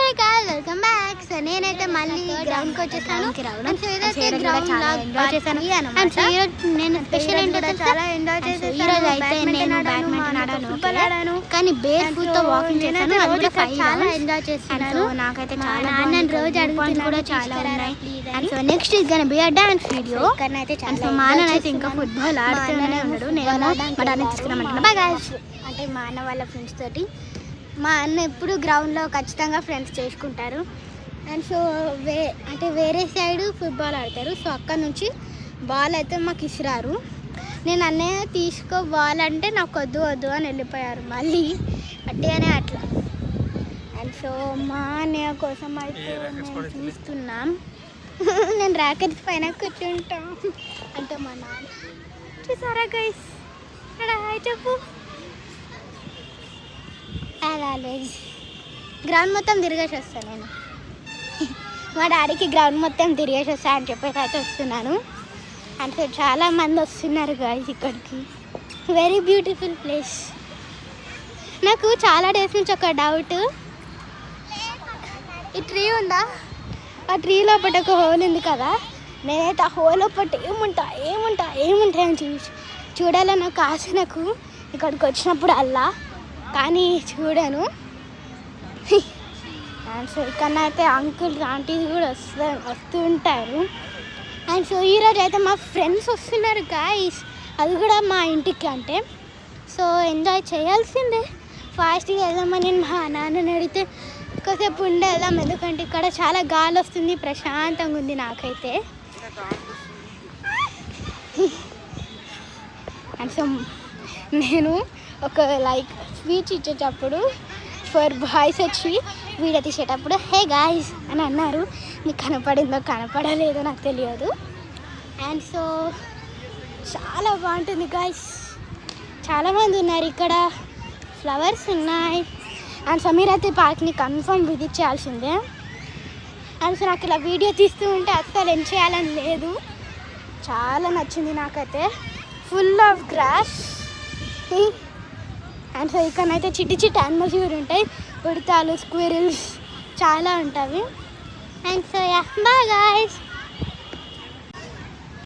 Hey guys welcome back. So నేనైతే మళ్ళీ ground కి వచ్చేసాను. నేను స్పెషల్ ఏంటంటే చాలా ఎంజాయ్ చేశాను. ఈ రోజు అయితే నేను బ్యాడ్మింటన్ ఆడాను, కానీ బేర్ ఫుట్ తో వాకింగ్ చేశాను. అది కూడా చాలా ఎంజాయ్ చేశాను. నాకైతే చాలా నాన్న రోజు అడుగుతుంది కూడా చాలా ఉన్నాయి. And so next is gonna be a dance video. And so మా అన్న అయితే ఇంకా ఫుట్బాల్ ఆడుతూనే ఉన్నాడు. నేను మా డాన్స్ తీసుకున్నామంటున్నా. Bye guys. అంటే మా అన్న వాళ్ళ ఫ్రెండ్స్ తోటి మా అన్న ఎప్పుడు గ్రౌండ్లో ఖచ్చితంగా ఫ్రెండ్స్ చేసుకుంటారు. అండ్ సో వేరే సైడ్ ఫుట్బాల్ ఆడతారు. సో అక్కడ నుంచి బాల్ అయితే మాకు ఇసిరారు. నేను అన్నయ్య తీసుకో బాల్ అంటే నాకు వద్దు అని వెళ్ళిపోయారు మళ్ళీ అట్టిగానే అట్లా. అండ్ సో మా అన్నయ్య కోసం అయితే మేము చూస్తున్నాం. నేను ర్యాకెట్స్ పైన కూర్చుంటాం అంటే మా నాన్న చూసారా గైస్. అక్కడ హాయ్ చెప్పు. గ్రౌండ్ మొత్తం తిరిగేసి వస్తాను నేను. మా డాడీకి గ్రౌండ్ మొత్తం తిరిగేసి వస్తా అని చెప్పేసి అయితే వస్తున్నాను. అంటే చాలా మంది వస్తున్నారు గాయ్స్ ఇక్కడికి. Very beautiful place. నాకు చాలా డేస్ నుంచి ఒక డౌట్, ఈ ట్రీ ఉందా, ఆ ట్రీ లోపల ఒక హోల్ ఉంది కదా, నేనైతే ఆ హోల్ లోపల ఏముంటాయని చూడాలని నాకు ఆశ. నాకు ఇక్కడికి వచ్చినప్పుడు అల్లా, కానీ చూడను. అండ్ సో ఇక్కడ అయితే అంకుల్స్ ఆంటీస్ కూడా వస్తూ ఉంటారు. అండ్ సో ఈరోజు అయితే మా ఫ్రెండ్స్ వస్తున్నారు గాయ్స్, అది కూడా మా ఇంటికి. అంటే సో ఎంజాయ్ చేయాల్సిందే. ఫాస్ట్గా వెళ్దామని మా నాన్నని అడిగితే కాసేపు ఉండే వెళ్దాం, ఎందుకంటే ఇక్కడ చాలా గాలి వస్తుంది, ప్రశాంతంగా ఉంది నాకైతే. అండ్ సో నేను ఒక స్పీచ్ ఇచ్చేటప్పుడు ఫర్ బాయ్స్ వచ్చి వీడియో తీసేటప్పుడు హే గాయ్స్ అని అన్నారు. మీకు కనపడిందో కనపడలేదో నాకు తెలియదు. అండ్ సో చాలా బాగుంటుంది గాయ్స్. చాలామంది ఉన్నారు ఇక్కడ, ఫ్లవర్స్ ఉన్నాయి. అండ్ సో మీరైతే పార్క్ని కన్ఫర్మ్ విజిట్ చేయాల్సిందే. అండ్ సో నాకు ఇలా వీడియో తీస్తూ ఉంటే అస్సలు ఏం చేయాలని లేదు. చాలా నచ్చింది నాకైతే. Full of grass. And so ఇక్కడనైతే చిట్టి యానిమల్స్ కూడా ఉంటాయి, ఉడతాలు, స్క్విరిల్స్ చాలా ఉంటాయి. And so yeah bye guys.